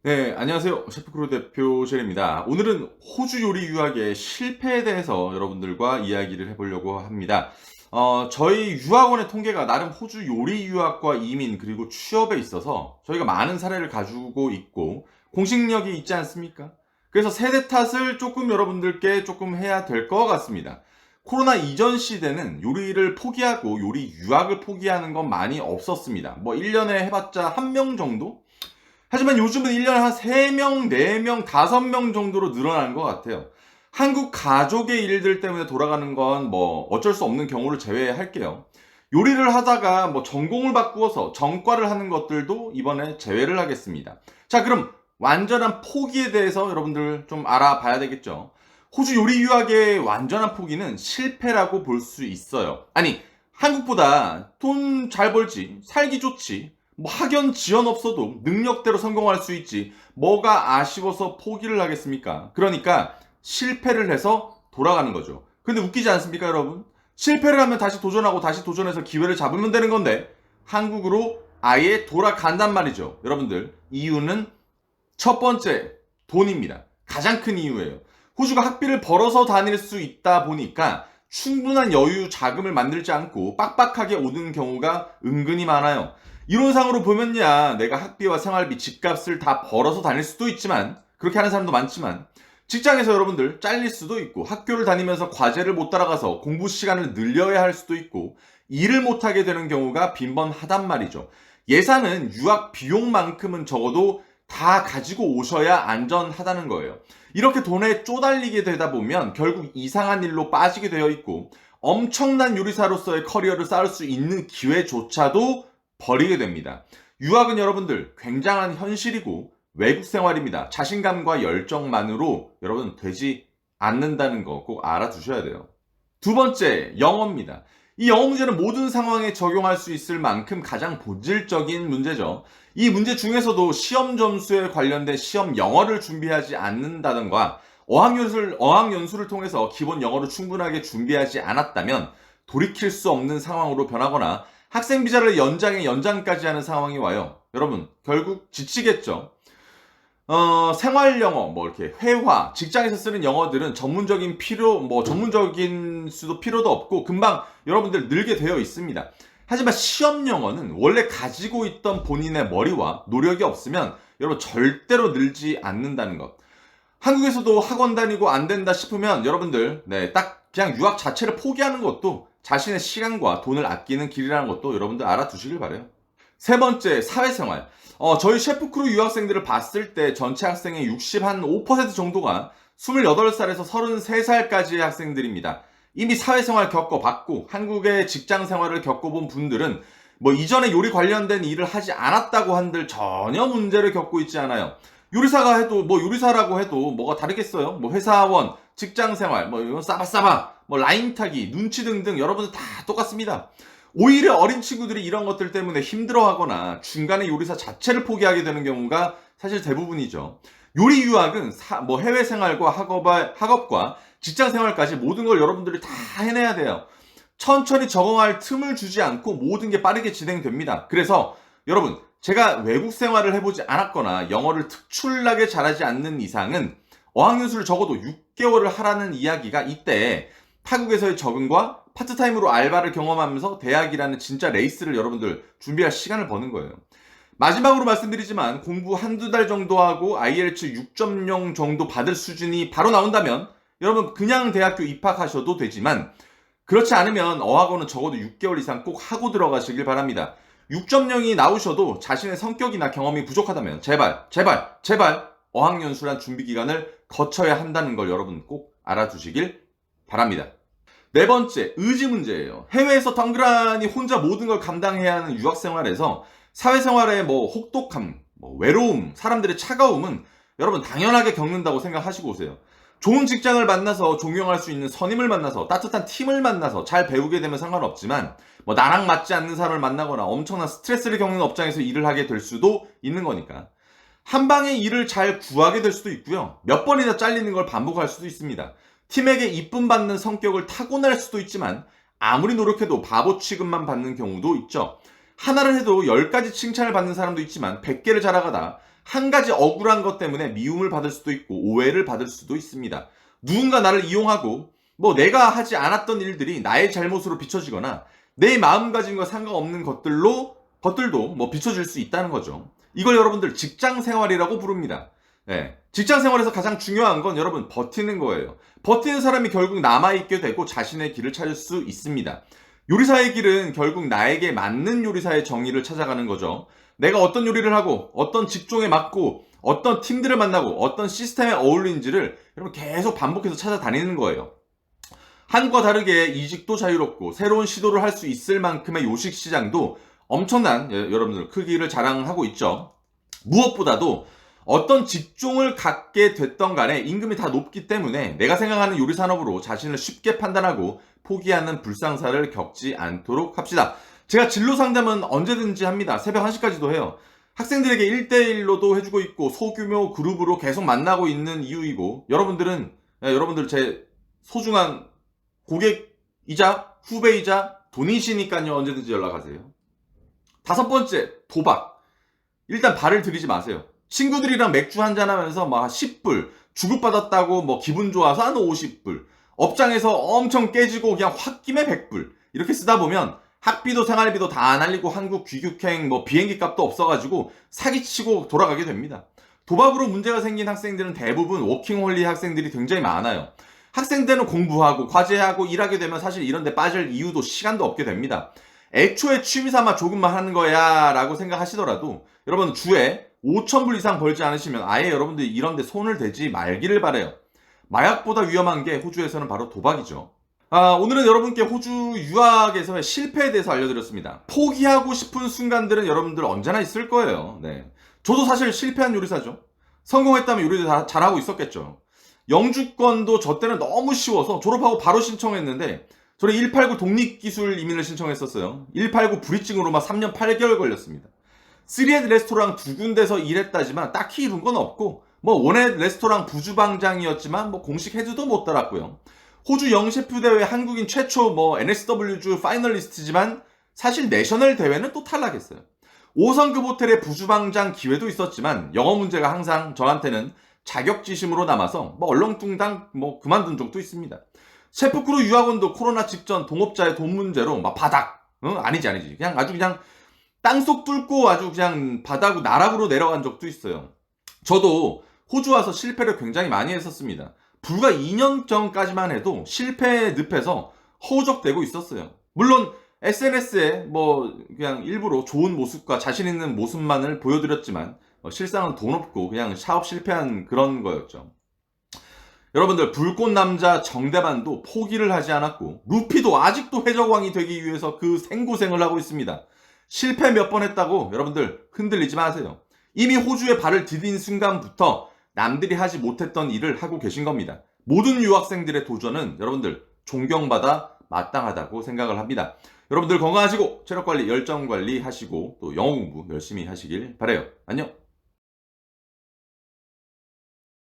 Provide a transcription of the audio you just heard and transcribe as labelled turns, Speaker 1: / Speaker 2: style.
Speaker 1: 네, 안녕하세요. 셰프크루 대표 쉘입니다. 오늘은 호주 요리 유학의 실패에 대해서 여러분들과 이야기를 해보려고 합니다. 저희 유학원의 통계가 나름 호주 요리 유학과 이민 그리고 취업에 있어서 저희가 많은 사례를 가지고 있고 공식력이 있지 않습니까? 그래서 세대 탓을 조금 여러분들께 조금 해야 될 것 같습니다. 코로나 이전 시대는 요리를 포기하고 요리 유학을 포기하는 건 많이 없었습니다. 뭐 1년에 해봤자 한 명 정도? 하지만 요즘은 1년에 한 3명, 4명, 5명 정도로 늘어나는 것 같아요. 한국 가족의 일들 때문에 돌아가는 건 뭐 어쩔 수 없는 경우를 제외할게요. 요리를 하다가 뭐 전공을 바꾸어서 전과를 하는 것들도 이번에 제외를 하겠습니다. 자, 그럼 완전한 포기에 대해서 여러분들 좀 알아봐야 되겠죠. 호주 요리 유학의 완전한 포기는 실패라고 볼 수 있어요. 아니, 한국보다 돈 잘 벌지, 살기 좋지, 뭐 학연 지연 없어도 능력대로 성공할 수 있지 뭐가 아쉬워서 포기를 하겠습니까? 그러니까 실패를 해서 돌아가는 거죠. 근데 웃기지 않습니까, 여러분? 실패를 하면 다시 도전하고 다시 도전해서 기회를 잡으면 되는 건데 한국으로 아예 돌아간단 말이죠. 여러분들, 이유는 첫 번째, 돈입니다. 가장 큰 이유예요. 호주가 학비를 벌어서 다닐 수 있다 보니까 충분한 여유 자금을 만들지 않고 빡빡하게 오는 경우가 은근히 많아요. 이론상으로 보면야 내가 학비와 생활비, 집값을 다 벌어서 다닐 수도 있지만, 그렇게 하는 사람도 많지만, 직장에서 여러분들 잘릴 수도 있고, 학교를 다니면서 과제를 못 따라가서 공부 시간을 늘려야 할 수도 있고, 일을 못하게 되는 경우가 빈번하단 말이죠. 예산은 유학 비용만큼은 적어도 다 가지고 오셔야 안전하다는 거예요. 이렇게 돈에 쪼달리게 되다 보면 결국 이상한 일로 빠지게 되어 있고, 엄청난 요리사로서의 커리어를 쌓을 수 있는 기회조차도 버리게 됩니다. 유학은 여러분들 굉장한 현실이고 외국 생활입니다. 자신감과 열정만으로 여러분 되지 않는다는 거 꼭 알아두셔야 돼요. 두 번째, 영어입니다. 이 영어 문제는 모든 상황에 적용할 수 있을 만큼 가장 본질적인 문제죠. 이 문제 중에서도 시험 점수에 관련된 시험 영어를 준비하지 않는다던가 어학연수를 통해서 기본 영어를 충분하게 준비하지 않았다면 돌이킬 수 없는 상황으로 변하거나 학생 비자를 연장에 연장까지 하는 상황이 와요. 여러분, 결국 지치겠죠. 생활 영어, 뭐 이렇게 회화, 직장에서 쓰는 영어들은 전문적인 수도 필요도 없고 금방 여러분들 늘게 되어 있습니다. 하지만 시험 영어는 원래 가지고 있던 본인의 머리와 노력이 없으면 여러분 절대로 늘지 않는다는 것. 한국에서도 학원 다니고 안 된다 싶으면 여러분들, 딱 그냥 유학 자체를 포기하는 것도 자신의 시간과 돈을 아끼는 길이라는 것도 여러분들 알아두시길 바래요. 세 번째, 사회생활. 저희 셰프크루 유학생들을 봤을 때 전체 학생의 65% 정도가 28살에서 33살까지의 학생들입니다. 이미 사회생활 겪어봤고 한국의 직장 생활을 겪어본 분들은 뭐 이전에 요리 관련된 일을 하지 않았다고 한들 전혀 문제를 겪고 있지 않아요. 요리사가 해도 뭐 요리사라고 해도 뭐가 다르겠어요? 뭐 회사원, 직장 생활, 뭐 이건 싸바싸바, 뭐 라인 타기, 눈치 등등 여러분들 다 똑같습니다. 오히려 어린 친구들이 이런 것들 때문에 힘들어하거나 중간에 요리사 자체를 포기하게 되는 경우가 사실 대부분이죠. 요리 유학은 뭐 해외 생활과 학업과 직장 생활까지 모든 걸 여러분들이 다 해내야 돼요. 천천히 적응할 틈을 주지 않고 모든 게 빠르게 진행됩니다. 그래서 여러분, 제가 외국 생활을 해보지 않았거나 영어를 특출나게 잘하지 않는 이상은 어학연수를 적어도 6개월을 하라는 이야기가 이때 타국에서의 적응과 파트타임으로 알바를 경험하면서 대학이라는 진짜 레이스를 여러분들 준비할 시간을 버는 거예요. 마지막으로 말씀드리지만 공부 한두 달 정도 하고 IELTS 6.0 정도 받을 수준이 바로 나온다면 여러분 그냥 대학교 입학하셔도 되지만 그렇지 않으면 어학원은 적어도 6개월 이상 꼭 하고 들어가시길 바랍니다. 6.0이 나오셔도 자신의 성격이나 경험이 부족하다면 제발 어학연수란 준비기간을 거쳐야 한다는 걸 여러분 꼭 알아두시길 바랍니다. 네 번째, 의지 문제예요. 해외에서 덩그러니 혼자 모든 걸 감당해야 하는 유학생활에서 사회생활의 뭐 혹독함, 뭐 외로움, 사람들의 차가움은 여러분 당연하게 겪는다고 생각하시고 오세요. 좋은 직장을 만나서 존경할 수 있는 선임을 만나서 따뜻한 팀을 만나서 잘 배우게 되면 상관없지만 뭐 나랑 맞지 않는 사람을 만나거나 엄청난 스트레스를 겪는 업장에서 일을 하게 될 수도 있는 거니까 한 방에 일을 잘 구하게 될 수도 있고요. 몇 번이나 잘리는 걸 반복할 수도 있습니다. 팀에게 이쁨 받는 성격을 타고날 수도 있지만 아무리 노력해도 바보 취급만 받는 경우도 있죠. 하나를 해도 10가지 칭찬을 받는 사람도 있지만 100개를 자랑하다 한 가지 억울한 것 때문에 미움을 받을 수도 있고 오해를 받을 수도 있습니다. 누군가 나를 이용하고 내가 하지 않았던 일들이 나의 잘못으로 비춰지거나 내 마음가짐과 상관없는 것들도 비춰질 수 있다는 거죠. 이걸 여러분들 직장 생활이라고 부릅니다. 네. 직장 생활에서 가장 중요한 건 여러분 버티는 거예요. 버티는 사람이 결국 남아있게 되고 자신의 길을 찾을 수 있습니다. 요리사의 길은 결국 나에게 맞는 요리사의 정의를 찾아가는 거죠. 내가 어떤 요리를 하고 어떤 직종에 맞고 어떤 팀들을 만나고 어떤 시스템에 어울리는지를 여러분 계속 반복해서 찾아다니는 거예요. 한국과 다르게 이직도 자유롭고 새로운 시도를 할 수 있을 만큼의 요식 시장도 엄청난 여러분들 크기를 자랑하고 있죠. 무엇보다도 어떤 직종을 갖게 됐던 간에 임금이 다 높기 때문에 내가 생각하는 요리 산업으로 자신을 쉽게 판단하고 포기하는 불상사를 겪지 않도록 합시다. 제가 진로 상담은 언제든지 합니다. 새벽 1시까지도 해요. 학생들에게 1대1로도 해주고 있고 소규모 그룹으로 계속 만나고 있는 이유이고 여러분들 제 소중한 고객이자 후배이자 돈이시니까요. 언제든지 연락하세요. 5번째, 도박. 일단 발을 들이지 마세요. 친구들이랑 맥주 한잔 하면서 막 10불, 주급받았다고 기분 좋아서 한 50불, 업장에서 엄청 깨지고 그냥 홧김에 100불, 이렇게 쓰다 보면 학비도 생활비도 다 안 날리고 한국 귀국행 비행기 값도 없어가지고 사기치고 돌아가게 됩니다. 도박으로 문제가 생긴 학생들은 대부분 워킹홀리 학생들이 굉장히 많아요. 학생 때는 공부하고 과제하고 일하게 되면 사실 이런 데 빠질 이유도 시간도 없게 됩니다. 애초에 취미삼아 조금만 하는 거야 라고 생각하시더라도 여러분 주에 5,000불 이상 벌지 않으시면 아예 여러분들이 이런 데 손을 대지 말기를 바래요. 마약보다 위험한 게 호주에서는 바로 도박이죠. 오늘은 여러분께 호주 유학에서의 실패에 대해서 알려드렸습니다. 포기하고 싶은 순간들은 여러분들 언제나 있을 거예요. 네. 저도 사실 실패한 요리사죠. 성공했다면 요리도 잘하고 있었겠죠. 영주권도 저 때는 너무 쉬워서 졸업하고 바로 신청했는데 저는 189 독립기술 이민을 신청했었어요. 189 브리징으로 3년 8개월 걸렸습니다. 3햇 레스토랑 2군데서 일했다지만 딱히 이룬 건 없고 원햇 레스토랑 부주방장이었지만 공식 헤드도 못 달았고요. 호주 영셰프 대회 한국인 최초 NSW주 파이널리스트지만 사실 내셔널 대회는 또 탈락했어요. 5성급 호텔의 부주방장 기회도 있었지만 영어 문제가 항상 저한테는 자격지심으로 남아서 얼렁뚱당 그만둔 적도 있습니다. 셰프크루 유학원도 코로나 직전 동업자의 돈 문제로 바닥. 아니지. 그냥 땅속 뚫고 아주 그냥 바닥으로 나락으로 내려간 적도 있어요. 저도 호주 와서 실패를 굉장히 많이 했었습니다. 불과 2년 전까지만 해도 실패의 늪에서 허우적대고 있었어요. 물론 SNS에 그냥 일부러 좋은 모습과 자신 있는 모습만을 보여드렸지만 실상은 돈 없고 그냥 사업 실패한 그런 거였죠. 여러분들 불꽃남자 정대만도 포기를 하지 않았고 루피도 아직도 해적왕이 되기 위해서 그 생고생을 하고 있습니다. 실패 몇 번 했다고 여러분들 흔들리지 마세요. 이미 호주에 발을 디딘 순간부터 남들이 하지 못했던 일을 하고 계신 겁니다. 모든 유학생들의 도전은 여러분들 존경받아 마땅하다고 생각을 합니다. 여러분들 건강하시고 체력관리, 열정관리 하시고 또 영어 공부 열심히 하시길 바라요. 안녕.